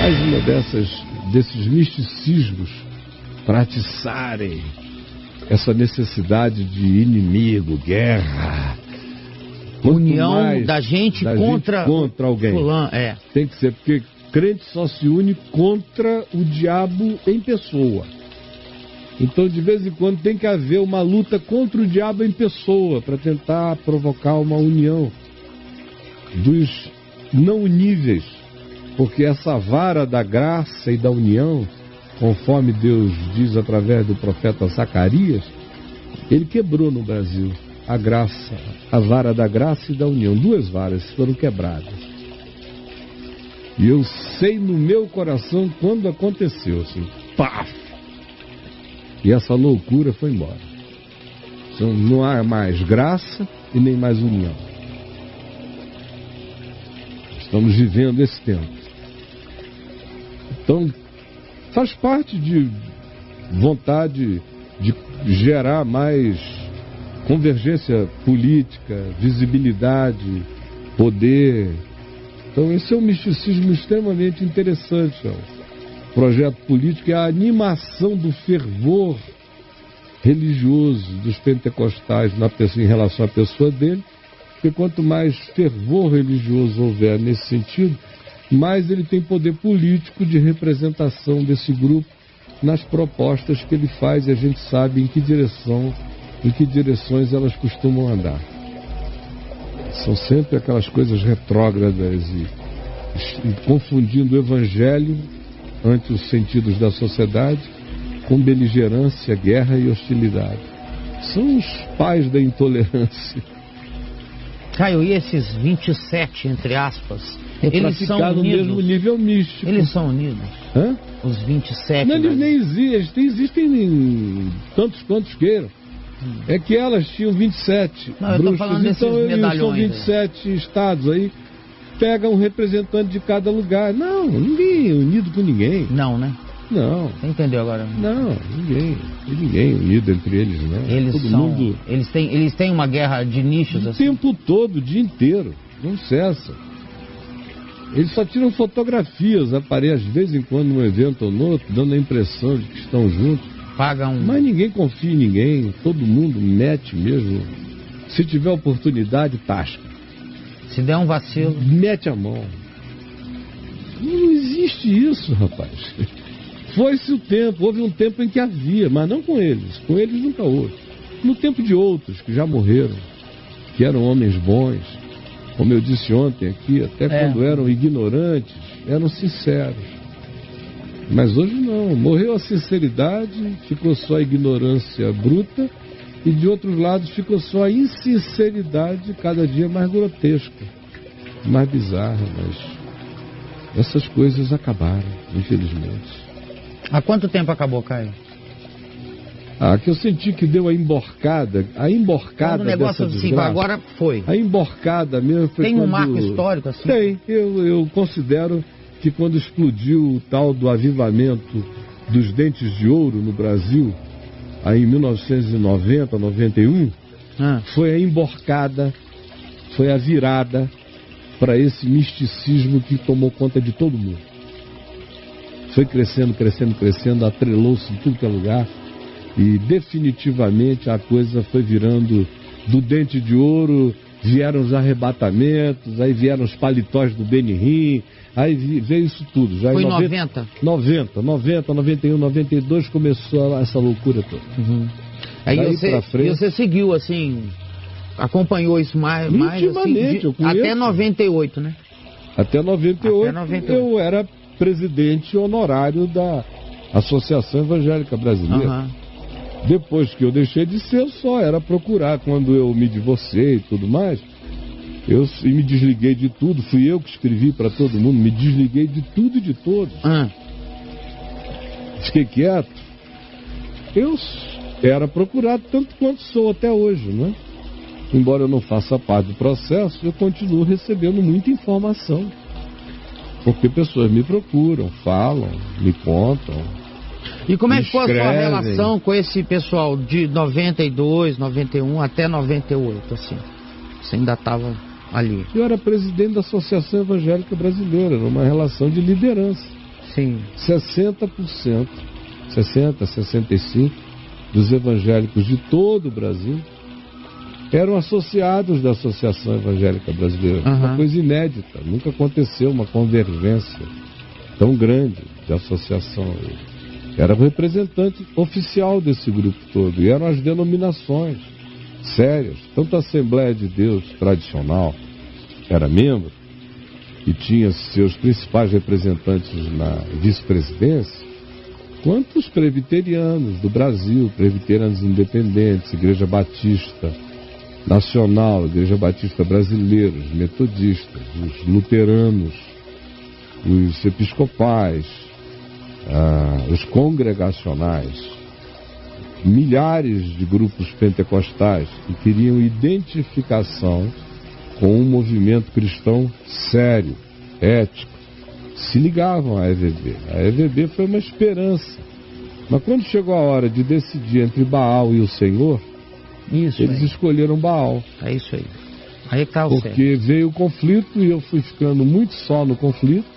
mais uma desses misticismos para atiçarem essa necessidade de inimigo, guerra. União da gente contra alguém. Tem que ser, porque crente só se une contra o diabo em pessoa. Então, de vez em quando, tem que haver uma luta contra o diabo em pessoa, para tentar provocar uma união dos não uníveis. Porque essa vara da graça e da união, conforme Deus diz através do profeta Zacarias, ele quebrou no Brasil a graça, a vara da graça e da união. 2 varas foram quebradas. E eu sei no meu coração quando aconteceu, assim, paf! E essa loucura foi embora. Então não há mais graça e nem mais união. Estamos vivendo esse tempo. Então, faz parte de vontade de gerar mais convergência política, visibilidade, poder. Então, esse é um misticismo extremamente interessante. O projeto político é a animação do fervor religioso dos pentecostais em relação à pessoa dele, porque quanto mais fervor religioso houver nesse sentido, mais ele tem poder político de representação desse grupo nas propostas que ele faz, e a gente sabe em que direções elas costumam andar. São sempre aquelas coisas retrógradas e confundindo o evangelho ante os sentidos da sociedade com beligerância, guerra e hostilidade. São os pais da intolerância. Caio, e esses 27, entre aspas, eles são unidos? No mesmo nível místico. Eles são unidos? Hã? Os 27? Não, eles nem existem em tantos quantos queiram. É que elas tinham 27 não, eu tô falando desses então medalhões, são 27 aí. Estados aí, pega um representante de cada lugar. Não, ninguém é unido com ninguém. Não, né? Não. Você entendeu agora? Não, ninguém unido entre eles, não. Eles têm uma guerra de nichos assim? O tempo todo, o dia inteiro, não cessa. Eles só tiram fotografias, aparecem de vez em quando num evento ou no outro, dando a impressão de que estão juntos. Mas ninguém confia em ninguém, todo mundo mete mesmo. Se tiver oportunidade, tasca. Se der um vacilo, mete a mão. Não existe isso, rapaz. Foi-se o tempo, houve um tempo em que havia, mas não com eles nunca houve. No tempo de outros que já morreram, que eram homens bons, como eu disse ontem aqui, até quando eram ignorantes, eram sinceros. Mas hoje não, morreu a sinceridade, ficou só a ignorância bruta, e de outros lados ficou só a insinceridade cada dia mais grotesca, mais bizarra, mas essas coisas acabaram, infelizmente. Há quanto tempo acabou, Caio? Que eu senti que deu a emborcada quando o negócio dessa assim, desgraça, agora foi. A emborcada mesmo foi. Tem um marco histórico assim? Tem, eu considero que quando explodiu o tal do avivamento dos dentes de ouro no Brasil, aí em 1990, 91, foi a emborcada, foi a virada para esse misticismo que tomou conta de todo mundo. Foi crescendo, atrelou-se em tudo que é lugar, e definitivamente a coisa foi virando do dente de ouro, vieram os arrebatamentos, aí vieram os paletós do Benihim, aí veio isso tudo. Já foi em 90, 91, 92 começou essa loucura toda. Uhum. Aí você seguiu assim, acompanhou isso mais assim, até 98, né? Até 98 eu era presidente honorário da Associação Evangélica Brasileira. Uhum. Depois que eu deixei de ser, eu só era procurar. Quando eu me divorciei e tudo mais, eu me desliguei de tudo. Fui eu que escrevi para todo mundo, me desliguei de tudo e de todos. Fiquei quieto. Eu era procurado tanto quanto sou até hoje, né? Embora eu não faça parte do processo, eu continuo recebendo muita informação. Porque pessoas me procuram, falam, me contam. E como é que foi a sua relação com esse pessoal de 92, 91 até 98, assim? Você ainda estava ali? Eu era presidente da Associação Evangélica Brasileira, numa relação de liderança. Sim. 60%, 65% dos evangélicos de todo o Brasil eram associados da Associação Evangélica Brasileira. Uma coisa inédita, nunca aconteceu uma convergência tão grande de associação. Era o representante oficial desse grupo todo, e eram as denominações sérias. Tanto a Assembleia de Deus tradicional era membro, e tinha seus principais representantes na vice-presidência, quanto os presbiterianos do Brasil, presbiterianos independentes, Igreja Batista Nacional, Igreja Batista Brasileira, os metodistas, os luteranos, os episcopais, os congregacionais, milhares de grupos pentecostais que queriam identificação com um movimento cristão sério, ético, se ligavam à EVB. A EVB foi uma esperança. Mas quando chegou a hora de decidir entre Baal e o Senhor, eles escolheram Baal. É isso aí. Aí tá o porque certo. Veio o conflito e eu fui ficando muito só no conflito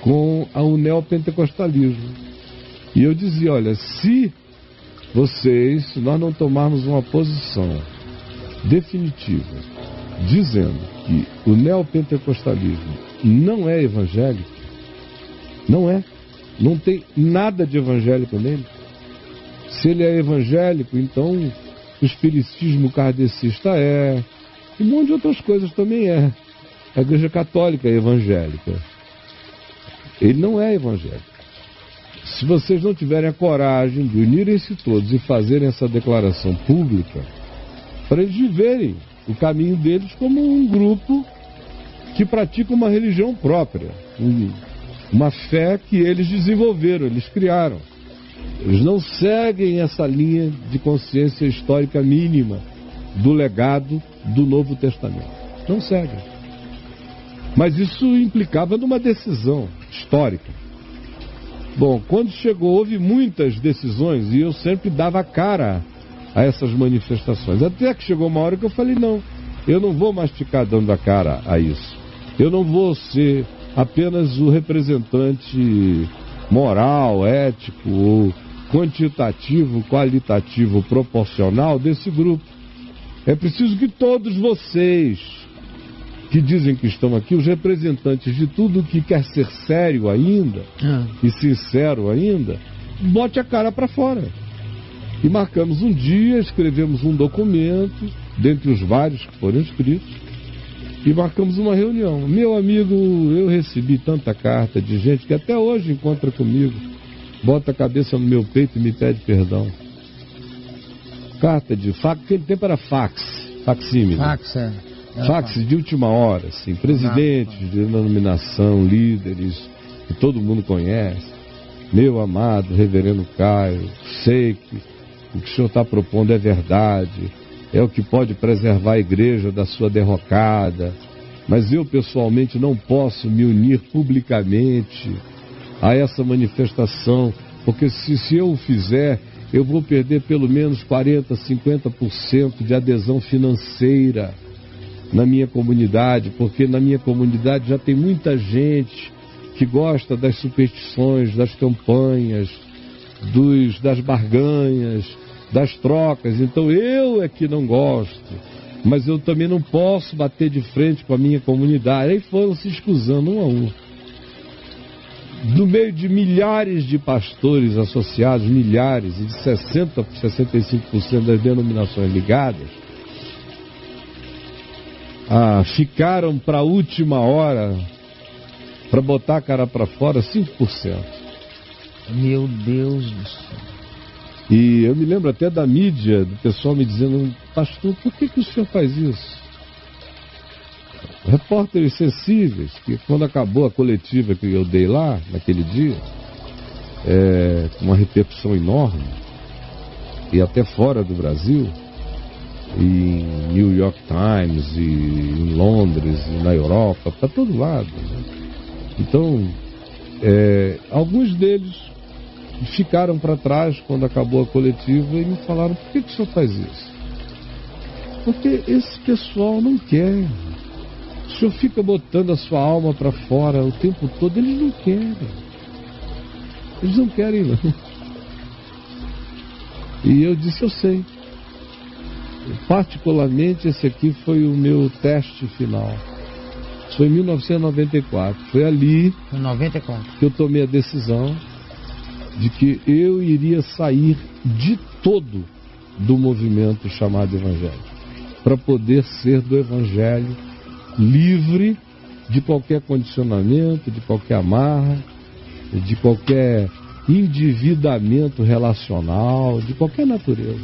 com o neopentecostalismo. E eu dizia, olha, se nós não tomarmos uma posição definitiva, dizendo que o neopentecostalismo não é evangélico, não tem nada de evangélico nele. Se ele é evangélico, então o espiritismo kardecista e um monte de outras coisas também é. A Igreja Católica é evangélica. Ele não é evangélico. Se vocês não tiverem a coragem de unirem-se todos e fazerem essa declaração pública, para eles viverem o caminho deles como um grupo que pratica uma religião própria, uma fé que eles desenvolveram, eles criaram. Eles não seguem essa linha de consciência histórica mínima do legado do Novo Testamento. Não seguem. Mas isso implicava numa decisão histórica. Bom, quando chegou, houve muitas decisões e eu sempre dava cara a essas manifestações. Até que chegou uma hora que eu falei, não, eu não vou mais ficar dando a cara a isso. Eu não vou ser apenas o representante moral, ético, ou quantitativo, qualitativo, proporcional desse grupo. É preciso que todos vocês que dizem que estão aqui, os representantes de tudo que quer ser sério ainda e sincero ainda, bote a cara para fora. E marcamos um dia, escrevemos um documento, dentre os vários que foram escritos, e marcamos uma reunião. Meu amigo, eu recebi tanta carta de gente que até hoje encontra comigo, bota a cabeça no meu peito e me pede perdão. Carta de fax, aquele tempo era facsímile. Fax de última hora, assim, presidentes de denominação, líderes, que todo mundo conhece. Meu amado reverendo Caio, sei que o que o senhor está propondo é verdade, é o que pode preservar a igreja da sua derrocada, mas eu pessoalmente não posso me unir publicamente a essa manifestação, porque se eu o fizer, eu vou perder pelo menos 40%, 50% de adesão financeira na minha comunidade, porque na minha comunidade já tem muita gente que gosta das superstições, das campanhas, das barganhas, das trocas. Então eu é que não gosto, mas eu também não posso bater de frente com a minha comunidade. Aí foram se escusando um a um. Do meio de milhares de pastores associados, milhares, e de 60%, 65% das denominações ligadas, ficaram para a última hora, para botar a cara para fora, 5%. Meu Deus do céu. E eu me lembro até da mídia, do pessoal me dizendo, pastor, por que o senhor faz isso? Repórteres sensíveis, que quando acabou a coletiva que eu dei lá, naquele dia, com uma repercussão enorme, e até fora do Brasil, em New York Times, e em Londres, e na Europa, para todo lado, né? Então, alguns deles ficaram para trás quando acabou a coletiva e me falaram, por que o senhor faz isso? Porque esse pessoal não quer. O senhor fica botando a sua alma para fora o tempo todo. Eles não querem. Eles não querem, não. E eu disse, eu sei. Particularmente, esse aqui foi o meu teste final. Foi em 1994. Foi ali que eu tomei a decisão de que eu iria sair de todo do movimento chamado Evangelho, para poder ser do Evangelho livre de qualquer condicionamento, de qualquer amarra, de qualquer endividamento relacional, de qualquer natureza.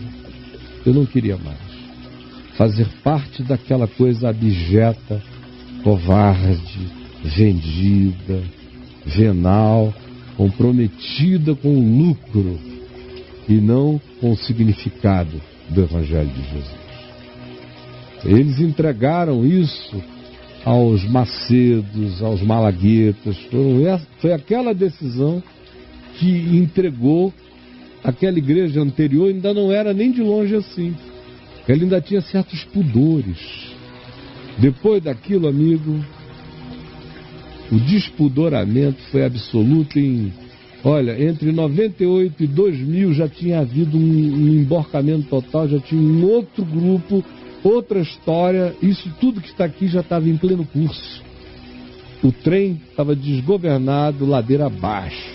Eu não queria mais fazer parte daquela coisa abjeta, covarde, vendida, venal, comprometida com o lucro e não com o significado do Evangelho de Jesus. Eles entregaram isso aos macedos, aos malaguetas. Foi aquela decisão que entregou aquela igreja anterior. Ainda não era nem de longe assim. Ela ainda tinha certos pudores. Depois daquilo, amigo, o despudoramento foi absoluto. Entre 98 e 2000 já tinha havido um emborcamento total, já tinha um outro grupo, outra história. Isso tudo que está aqui já estava em pleno curso. O trem estava desgovernado, ladeira abaixo,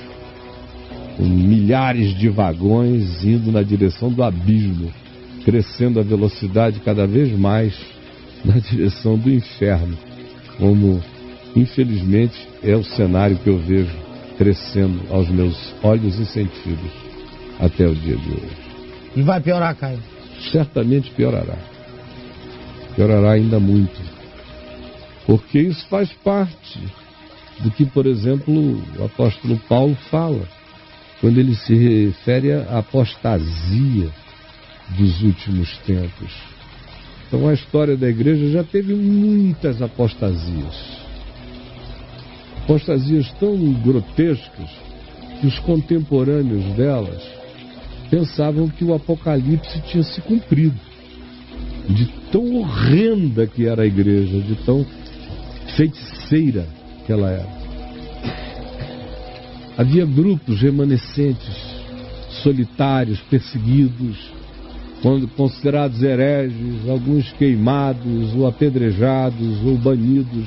com milhares de vagões indo na direção do abismo, crescendo a velocidade cada vez mais na direção do inferno, como infelizmente é o cenário que eu vejo crescendo aos meus olhos e sentidos até o dia de hoje. E vai piorar, Caio? Certamente piorará. Piorará ainda muito. Porque isso faz parte do que, por exemplo, o apóstolo Paulo fala, quando ele se refere à apostasia dos últimos tempos. Então a história da igreja já teve muitas apostasias. Apostasias tão grotescas que os contemporâneos delas pensavam que o Apocalipse tinha se cumprido. De tão horrenda que era a igreja, de tão feiticeira que ela era. Havia grupos remanescentes, solitários, perseguidos, considerados hereges, alguns queimados, ou apedrejados, ou banidos,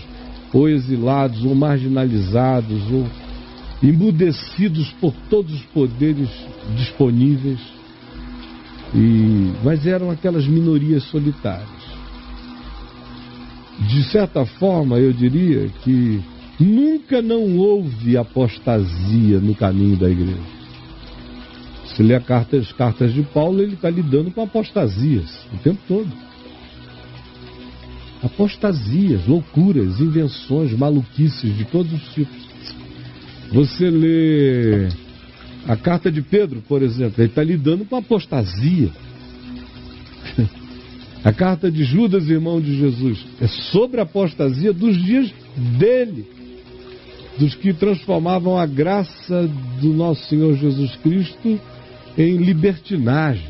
ou exilados, ou marginalizados, ou embudecidos por todos os poderes disponíveis. Mas eram aquelas minorias solitárias. De certa forma, eu diria que nunca não houve apostasia no caminho da igreja. Se lê as cartas de Paulo, ele está lidando com apostasias o tempo todo. Apostasias, loucuras, invenções, maluquices de todos os tipos. Você lê a carta de Pedro, por exemplo, ele está lidando com apostasia. A carta de Judas, irmão de Jesus, é sobre a apostasia dos dias dele, dos que transformavam a graça do nosso Senhor Jesus Cristo em libertinagem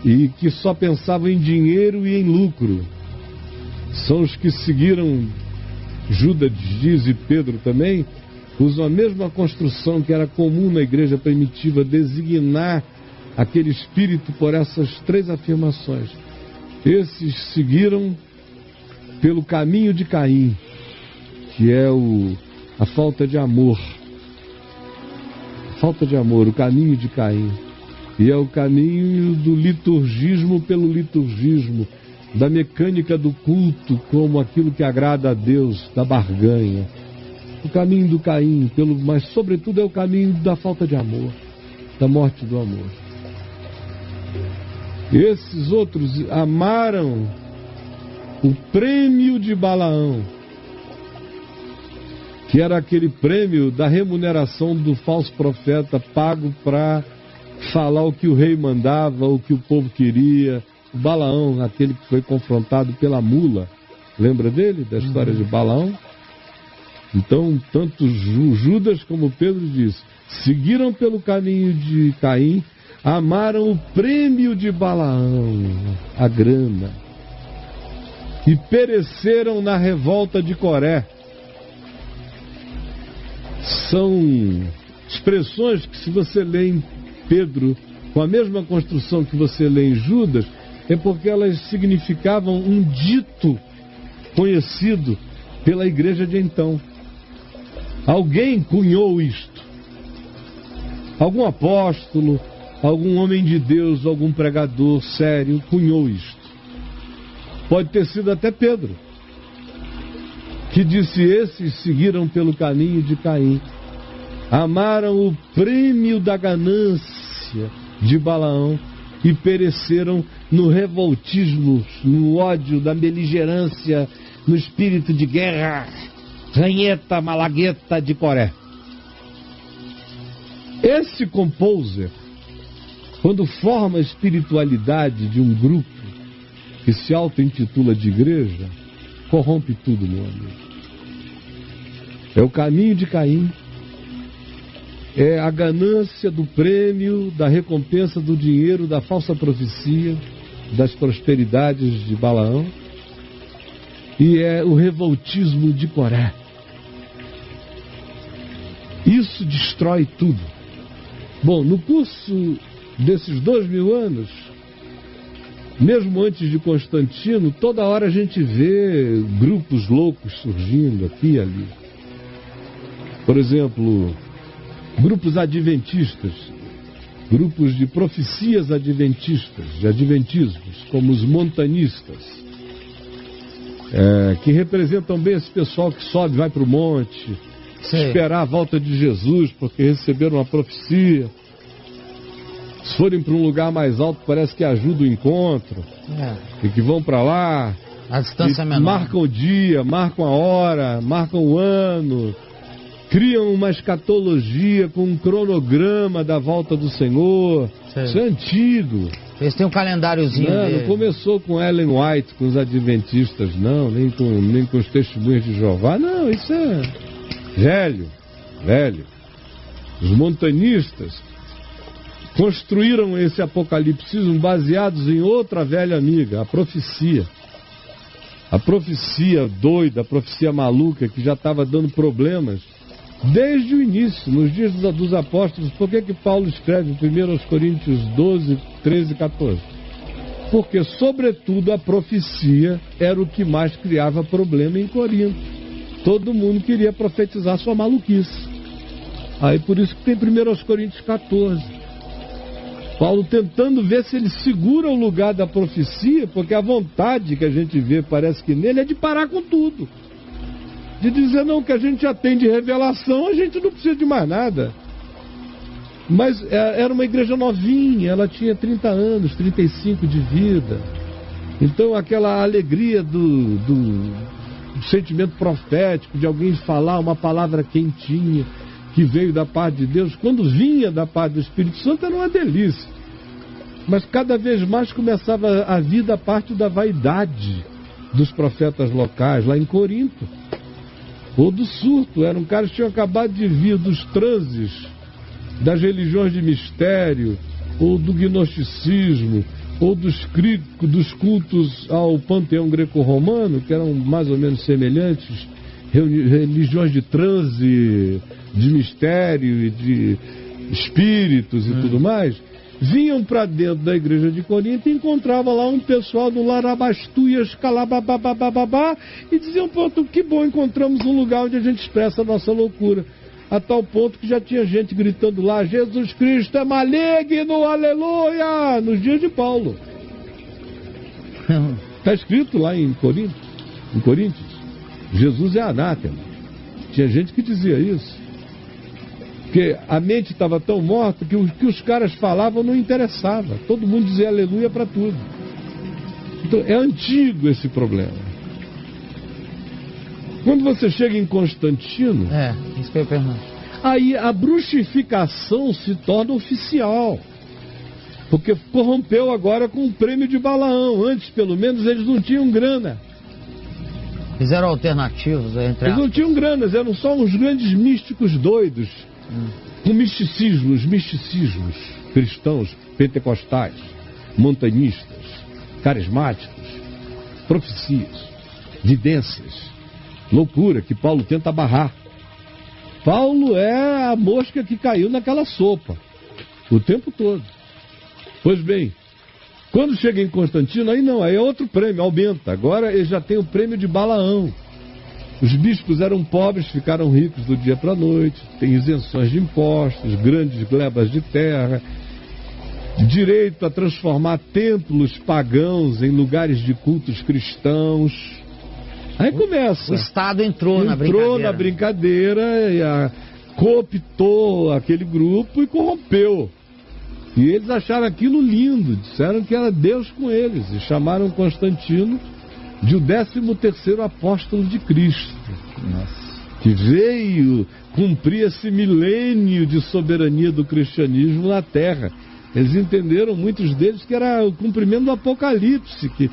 e que só pensavam em dinheiro e em lucro. São os que seguiram, Judas diz, e Pedro também, usam a mesma construção que era comum na igreja primitiva, designar aquele espírito por essas três afirmações. Esses seguiram pelo caminho de Caim, que é a falta de amor. Falta de amor, o caminho de Caim. E é o caminho do liturgismo pelo liturgismo, da mecânica do culto como aquilo que agrada a Deus, da barganha. O caminho do Caim, mas sobretudo é o caminho da falta de amor, da morte do amor. Esses outros amaram o prêmio de Balaão, que era aquele prêmio da remuneração do falso profeta, pago para falar o que o rei mandava, o que o povo queria. O Balaão, aquele que foi confrontado pela mula, lembra dele, da história de Balaão? Então, tanto Judas como Pedro diz, seguiram pelo caminho de Caim, amaram o prêmio de Balaão, a grana. e pereceram na revolta de Coré. São expressões que, se você lê em Pedro, com a mesma construção que você lê em Judas, é porque elas significavam um dito conhecido pela igreja de então. Alguém cunhou isto. Algum apóstolo, algum homem de Deus, algum pregador sério cunhou isto. Pode ter sido até Pedro, que disse: esses seguiram pelo caminho de Caim, amaram o prêmio da ganância de Balaão e pereceram no revoltismo, no ódio, da beligerância, no espírito de guerra, ranheta, malagueta de Coré. Esse composer, quando forma a espiritualidade de um grupo que se auto-intitula de igreja, corrompe tudo, meu amigo. É o caminho de Caim, é a ganância do prêmio, da recompensa do dinheiro, da falsa profecia, das prosperidades de Balaão, e é o revoltismo de Coré. Isso destrói tudo. Bom, no curso desses 2000 anos, mesmo antes de Constantino, toda hora a gente vê grupos loucos surgindo aqui e ali. Por exemplo, grupos adventistas, grupos de profecias adventistas, de adventismos, como os montanistas, que representam bem esse pessoal que sobe, vai para o monte, esperar a volta de Jesus, porque receberam uma profecia. Se forem para um lugar mais alto, parece que ajuda o encontro, e que vão para lá, a distância menor. Marcam o dia, marcam a hora, marcam o ano, criam uma escatologia com um cronograma da volta do Senhor. Sim. Isso é antigo. Eles têm um calendáriozinho. Não começou com Ellen White, com os adventistas, não, nem com os testemunhos de Jeová, não, isso é velho. Os montanistas construíram esse apocalipsismo baseados em outra velha amiga, a profecia. A profecia doida, a profecia maluca, que já estava dando problemas desde o início, nos dias dos apóstolos. Por que Paulo escreve 1 Coríntios 12, 13 e 14? Porque, sobretudo, a profecia era o que mais criava problema em Corinto. Todo mundo queria profetizar sua maluquice. Aí por isso que tem 1 Coríntios 14. Paulo tentando ver se ele segura o lugar da profecia, porque a vontade que a gente vê, parece que nele, é de parar com tudo. De dizer, não, que a gente já tem de revelação, a gente não precisa de mais nada. Mas era uma igreja novinha, ela tinha 30 anos, 35 de vida. Então aquela alegria do sentimento profético, de alguém falar uma palavra quentinha, que veio da parte de Deus, quando vinha da parte do Espírito Santo, era uma delícia. Mas cada vez mais começava a vir da parte da vaidade dos profetas locais, lá em Corinto. Ou do surto, eram caras que tinham acabado de vir dos transes, das religiões de mistério, ou do gnosticismo, ou dos cultos ao panteão greco-romano, que eram mais ou menos semelhantes, religiões de transe, de mistério e de espíritos e tudo mais, vinham para dentro da igreja de Corinto e encontravam lá um pessoal do Larabastuias, calabababababá, e diziam, pô, que bom, encontramos um lugar onde a gente expressa a nossa loucura. A tal ponto que já tinha gente gritando lá, Jesus Cristo é maligno, aleluia, nos dias de Paulo. Está escrito lá em Coríntios, Jesus é anátema. Tinha gente que dizia isso. Porque a mente estava tão morta que o que os caras falavam não interessava. Todo mundo dizia aleluia para tudo. Então é antigo esse problema. Quando você chega em Constantino, isso que eu pergunto. Aí a bruxificação se torna oficial. Porque corrompeu agora com o prêmio de Balaão. Antes, pelo menos, eles não tinham grana. Fizeram alternativos entre eles não tinham granas, eram só uns grandes místicos doidos. Com misticismos cristãos, pentecostais, montanistas, carismáticos, profecias. vidências, loucura que Paulo tenta barrar. Paulo é a mosca que caiu naquela sopa o tempo todo. Pois bem, quando chega em Constantino, aí não, aí é outro prêmio, aumenta. Agora ele já tem o prêmio de Balaão. Os bispos eram pobres, ficaram ricos do dia para a noite, tem isenções de impostos, grandes glebas de terra, direito a transformar templos pagãos em lugares de cultos cristãos. Aí começa. O Estado entrou na brincadeira e cooptou aquele grupo e corrompeu. E eles acharam aquilo lindo, disseram que era Deus com eles, e chamaram Constantino de o 13º apóstolo de Cristo. Nossa. Que veio cumprir esse milênio de soberania do cristianismo na Terra. Eles entenderam, muitos deles, que era o cumprimento do Apocalipse, que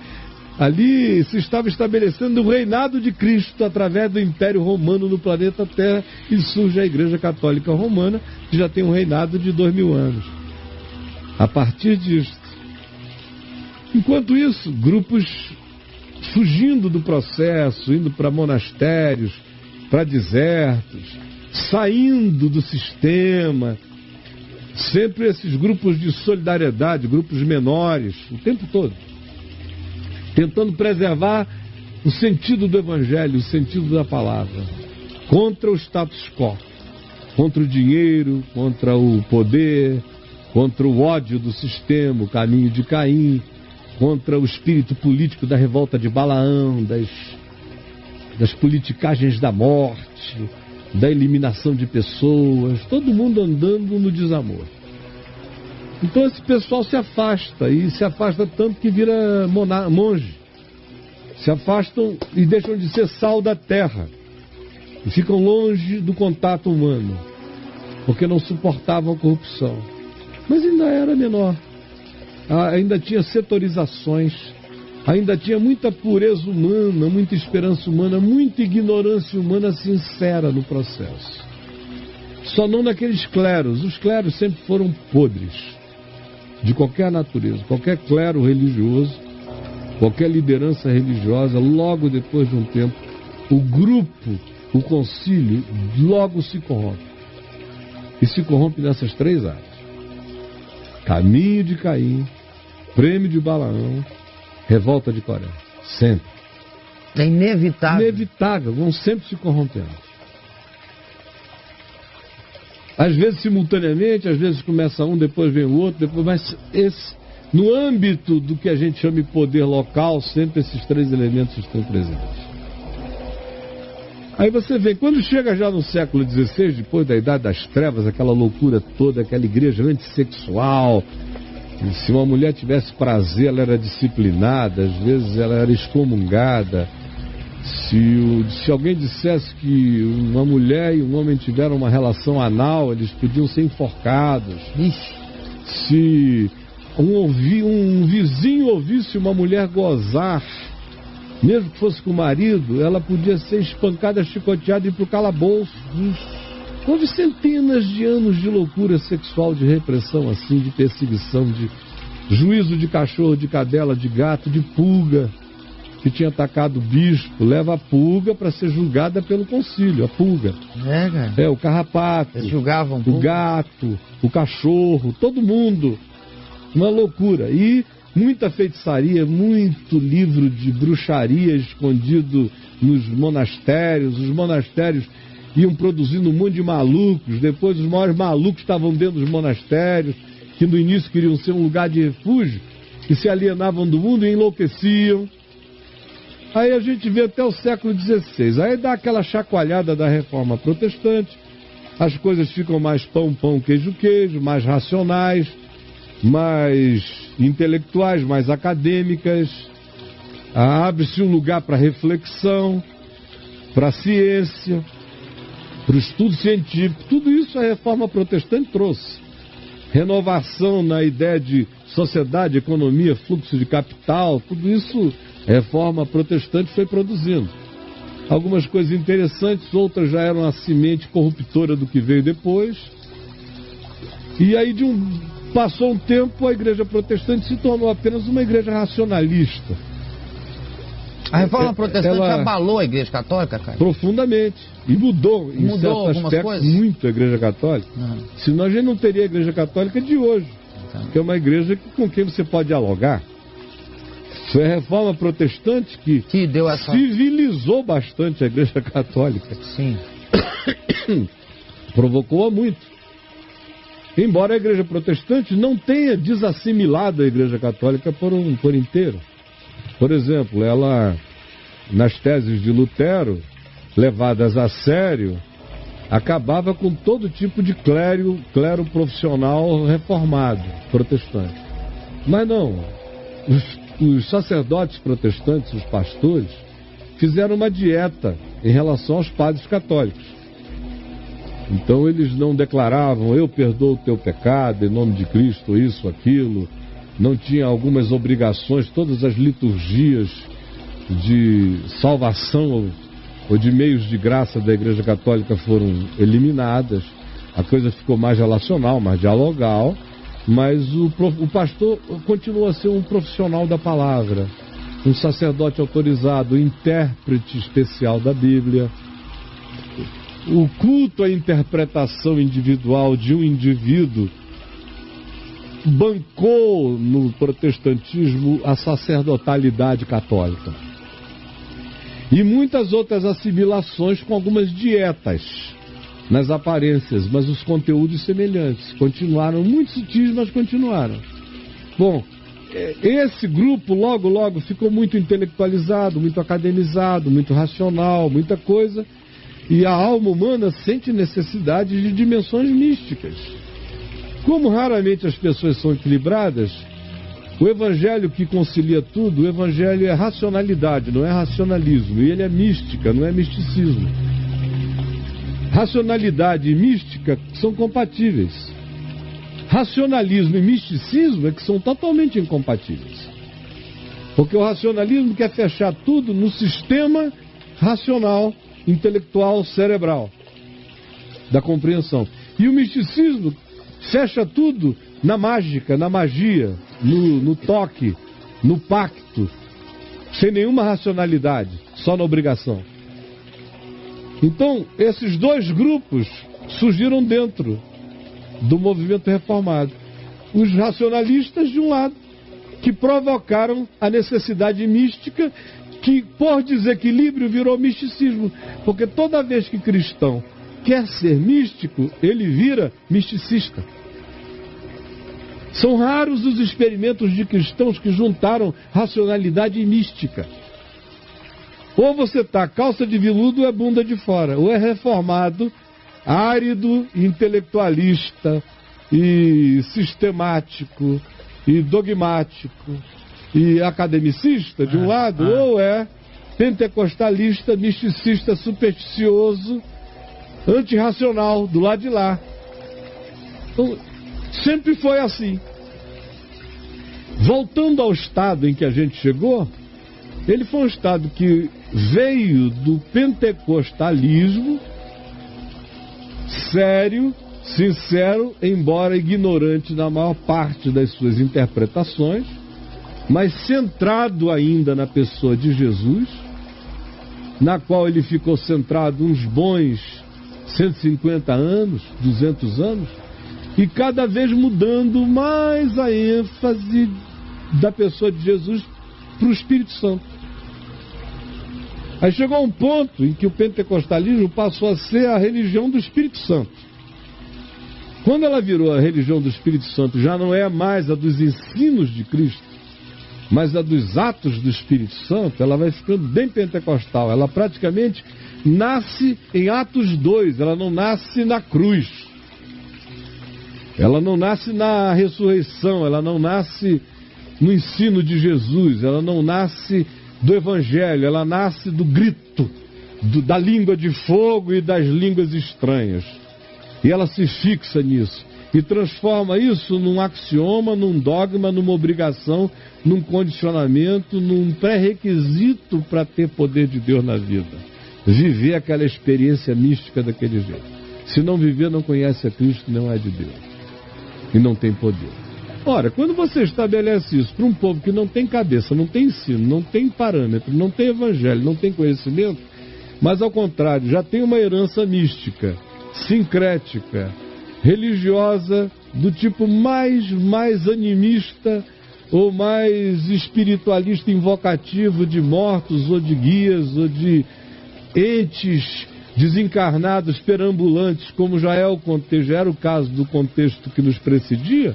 ali se estava estabelecendo o reinado de Cristo através do Império Romano no planeta Terra, e surge a Igreja Católica Romana, que já tem um reinado de 2000 anos. A partir disso. Enquanto isso, grupos fugindo do processo, indo para monastérios, para desertos, saindo do sistema, sempre esses grupos de solidariedade, grupos menores, o tempo todo, tentando preservar o sentido do Evangelho, o sentido da palavra, contra o status quo, contra o dinheiro, contra o poder, contra o ódio do sistema, o caminho de Caim, contra o espírito político da revolta de Balaão, das politicagens da morte, da eliminação de pessoas, todo mundo andando no desamor. Então esse pessoal se afasta, e se afasta tanto que vira monge. Se afastam e deixam de ser sal da terra, e ficam longe do contato humano, porque não suportavam a corrupção. Mas ainda era menor, ainda tinha setorizações, ainda tinha muita pureza humana, muita esperança humana, muita ignorância humana sincera no processo. Só não naqueles cleros. Os cleros sempre foram podres, de qualquer natureza. Qualquer clero religioso, qualquer liderança religiosa, logo depois de um tempo, o grupo, o concílio, logo se corrompe. E se corrompe nessas 3 áreas: caminho de Caim, prêmio de Balaão, revolta de Coré. Sempre. É inevitável. Inevitável, vão sempre se corrompendo. Às vezes simultaneamente, às vezes começa um, depois vem o outro, mas no âmbito do que a gente chama de poder local, sempre esses 3 elementos estão presentes. Aí você vê, quando chega já no século XVI, depois da Idade das Trevas, aquela loucura toda, aquela igreja antissexual, se uma mulher tivesse prazer, ela era disciplinada, às vezes ela era excomungada. Se alguém dissesse que uma mulher e um homem tiveram uma relação anal, eles podiam ser enforcados. Se um vizinho ouvisse uma mulher gozar, mesmo que fosse com o marido, ela podia ser espancada, chicoteada e ir para o calabouço. Houve centenas de anos de loucura sexual, de repressão assim, de perseguição, de juízo de cachorro, de cadela, de gato, de pulga, que tinha atacado o bispo. Leva a pulga para ser julgada pelo concílio, a pulga. O carrapato, eles julgavam o gato, o cachorro, todo mundo. Uma loucura. E muita feitiçaria, muito livro de bruxaria escondido nos monastérios. Os monastérios iam produzindo um monte de malucos. Depois os maiores malucos estavam dentro dos monastérios, que no início queriam ser um lugar de refúgio, que se alienavam do mundo e enlouqueciam. Aí a gente vê até o século XVI. Aí dá aquela chacoalhada da reforma protestante, as coisas ficam mais pão, pão, queijo, queijo, mais racionais, mais intelectuais, mais acadêmicas. Abre-se um lugar para reflexão, para a ciência, para o estudo científico. Tudo isso a reforma protestante trouxe. Renovação na ideia de sociedade, economia, fluxo de capital, tudo isso a reforma protestante foi produzindo. Algumas coisas interessantes, outras já eram a semente corruptora do que veio depois. E aí passou um tempo, a igreja protestante se tornou apenas uma igreja racionalista. A reforma protestante abalou a Igreja Católica, cara? Profundamente. E mudou em certo aspecto coisas? Muito a Igreja Católica. Senão a gente não teria a Igreja Católica de hoje. Que é uma igreja com quem você pode dialogar. Foi a reforma protestante que deu essa... civilizou bastante a Igreja Católica. Sim. Provocou-a muito. Embora a Igreja Protestante não tenha desassimilado a Igreja Católica por inteiro. Por exemplo, ela, nas teses de Lutero, levadas a sério, acabava com todo tipo de clero profissional reformado, protestante. Mas não, os sacerdotes protestantes, os pastores, fizeram uma dieta em relação aos padres católicos. Então eles não declaravam, eu perdoo o teu pecado, em nome de Cristo, isso, aquilo. Não tinha algumas obrigações, todas as liturgias de salvação ou de meios de graça da Igreja Católica foram eliminadas. A coisa ficou mais relacional, mais dialogal, mas o pastor continua a ser um profissional da palavra, um sacerdote autorizado, um intérprete especial da Bíblia. O culto à interpretação individual de um indivíduo bancou no protestantismo a sacerdotalidade católica. E muitas outras assimilações com algumas dietas nas aparências, mas os conteúdos semelhantes. Continuaram muito sutis, mas continuaram. Bom, esse grupo logo ficou muito intelectualizado, muito academizado, muito racional, muita coisa. E a alma humana sente necessidade de dimensões místicas. Como raramente as pessoas são equilibradas, o evangelho que concilia tudo, o evangelho é racionalidade, não é racionalismo. E ele é mística, não é misticismo. Racionalidade e mística são compatíveis. Racionalismo e misticismo é que são totalmente incompatíveis. Porque o racionalismo quer fechar tudo no sistema racional, intelectual, cerebral da compreensão. E o misticismo fecha tudo na mágica, na magia, no toque, no pacto, sem nenhuma racionalidade, só na obrigação. Então, esses dois grupos surgiram dentro do movimento reformado. Os racionalistas de um lado, que provocaram a necessidade mística, que por desequilíbrio virou misticismo. Porque toda vez que cristão quer ser místico, ele vira misticista. São raros os experimentos de cristãos que juntaram racionalidade e mística. Ou você está calça de veludo ou é bunda de fora. Ou é reformado, árido, intelectualista e sistemático e dogmático e academicista de um lado, ou é pentecostalista, misticista, supersticioso, antirracional do lado de lá. Então, sempre foi assim. Voltando ao estado em que a gente chegou, ele foi um estado que veio do pentecostalismo, sério, sincero, embora ignorante na maior parte das suas interpretações, mas centrado ainda na pessoa de Jesus, na qual ele ficou centrado uns bons 150 anos, 200 anos, e cada vez mudando mais a ênfase da pessoa de Jesus para o Espírito Santo. Aí chegou um ponto em que o pentecostalismo passou a ser a religião do Espírito Santo. Quando ela virou a religião do Espírito Santo, já não é mais a dos ensinos de Cristo, mas a dos atos do Espírito Santo, ela vai ficando bem pentecostal. Ela praticamente nasce em Atos 2, ela não nasce na cruz. Ela não nasce na ressurreição, ela não nasce no ensino de Jesus, ela não nasce do Evangelho, ela nasce do grito, da língua de fogo e das línguas estranhas. E ela se fixa nisso e transforma isso num axioma, num dogma, numa obrigação, num condicionamento, num pré-requisito para ter poder de Deus na vida. Viver aquela experiência mística daquele jeito. Se não viver, não conhece a Cristo, não é de Deus. E não tem poder. Ora, quando você estabelece isso para um povo que não tem cabeça, não tem ensino, não tem parâmetro, não tem evangelho, não tem conhecimento, mas ao contrário, já tem uma herança mística, sincrética, religiosa, do tipo mais animista ou mais espiritualista invocativo de mortos ou de guias ou de entes desencarnados perambulantes, como já era o caso do contexto que nos precedia.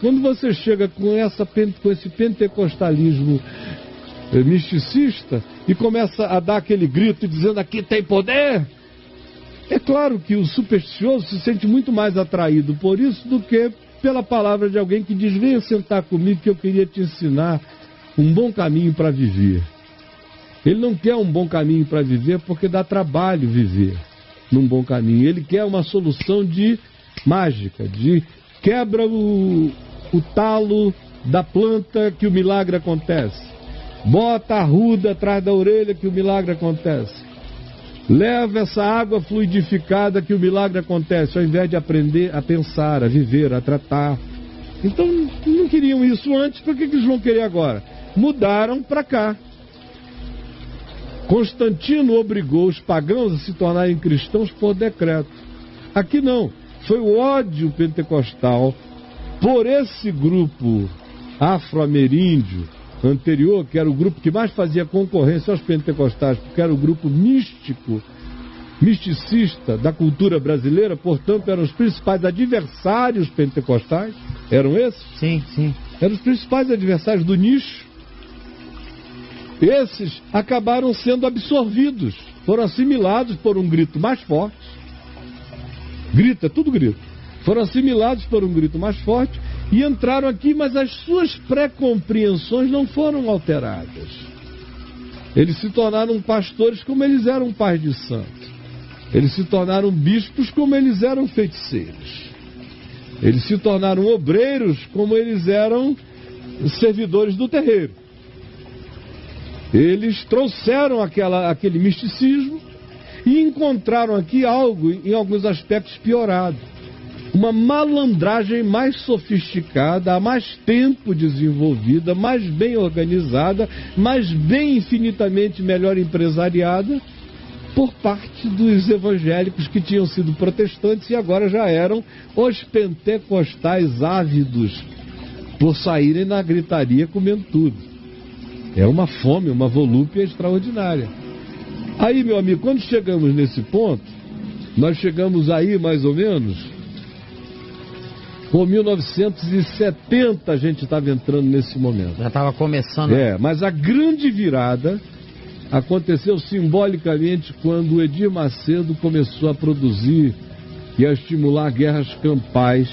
Quando você chega com esse pentecostalismo misticista e começa a dar aquele grito dizendo aqui tem poder, é claro que o supersticioso se sente muito mais atraído por isso do que pela palavra de alguém que diz: venha sentar comigo que eu queria te ensinar um bom caminho para viver. Ele não quer um bom caminho para viver porque dá trabalho viver num bom caminho. Ele quer uma solução mágica, de quebra o talo da planta que o milagre acontece. Bota a ruda atrás da orelha que o milagre acontece. Leva essa água fluidificada que o milagre acontece, ao invés de aprender a pensar, a viver, a tratar. Então, não queriam isso antes, por que eles vão querer agora? Mudaram para cá. Constantino obrigou os pagãos a se tornarem cristãos por decreto. Aqui não. Foi o ódio pentecostal por esse grupo afro-ameríndio anterior, que era o grupo que mais fazia concorrência aos pentecostais, porque era o grupo misticista da cultura brasileira, portanto eram os principais adversários pentecostais. Eram esses? Sim, sim. Eram os principais adversários do nicho. Esses acabaram sendo absorvidos, foram assimilados por um grito mais forte. Grito, é tudo grito. Foram assimilados por um grito mais forte e entraram aqui, mas as suas pré-compreensões não foram alteradas. Eles se tornaram pastores como eles eram pais de santo. Eles se tornaram bispos como eles eram feiticeiros. Eles se tornaram obreiros como eles eram servidores do terreiro. Eles trouxeram aquele misticismo e encontraram aqui algo, em alguns aspectos, piorado. Uma malandragem mais sofisticada, há mais tempo desenvolvida, mais bem organizada, mais bem infinitamente melhor empresariada, por parte dos evangélicos que tinham sido protestantes e agora já eram os pentecostais ávidos por saírem na gritaria comendo tudo. É uma fome, uma volúpia extraordinária. Aí, meu amigo, quando chegamos nesse ponto, nós chegamos aí mais ou menos com 1970, a gente estava entrando nesse momento. Já estava começando. Mas a grande virada aconteceu simbolicamente quando o Edir Macedo começou a produzir e a estimular guerras campais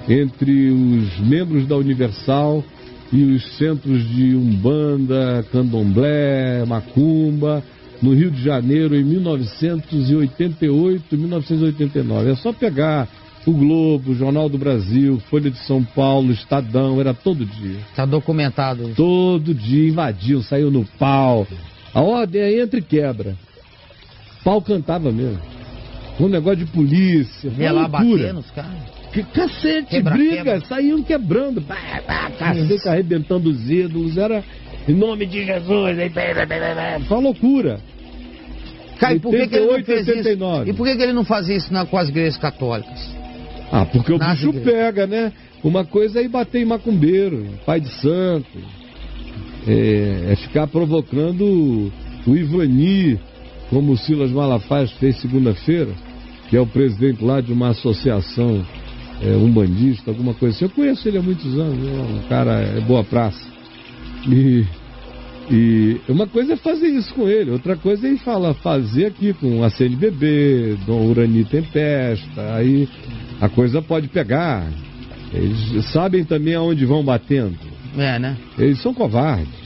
entre os membros da Universal e os centros de Umbanda, Candomblé, Macumba, no Rio de Janeiro, em 1988, 1989. É só pegar o Globo, o Jornal do Brasil, Folha de São Paulo, Estadão, era todo dia. Está documentado isso. Todo dia invadiu, saiu no pau. A ordem é entra e quebra. Pau cantava mesmo. Um negócio de polícia. Ia lá bater nos caras. Que cacete, briga, saíam quebrando. Cacete, arrebentando os ídolos. Era em nome de Jesus. Foi uma loucura. Cara, e por que ele não fez 89. isso? E por que ele não fazia isso com as igrejas católicas? Ah, porque o bicho pega, né? Uma coisa é ir bater em macumbeiro, pai de santo. É ficar provocando o Ivani, como o Silas Malafaia fez segunda-feira, que é o presidente lá de uma associação umbandista, alguma coisa assim. Eu conheço ele há muitos anos, o cara é boa praça. E uma coisa é fazer isso com ele, outra coisa é fazer aqui com a CNBB, Dom Urani Tempesta, aí a coisa pode pegar. Eles sabem também aonde vão batendo. Né? Eles são covardes.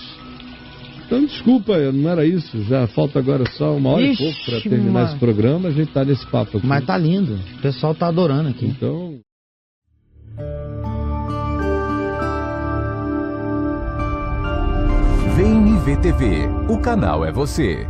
Então, desculpa, não era isso. Já falta agora só uma hora e pouco para terminar esse programa. A gente tá nesse papo aqui. Mas tá lindo. O pessoal tá adorando aqui. Então... Vem me ver TV. O canal é você.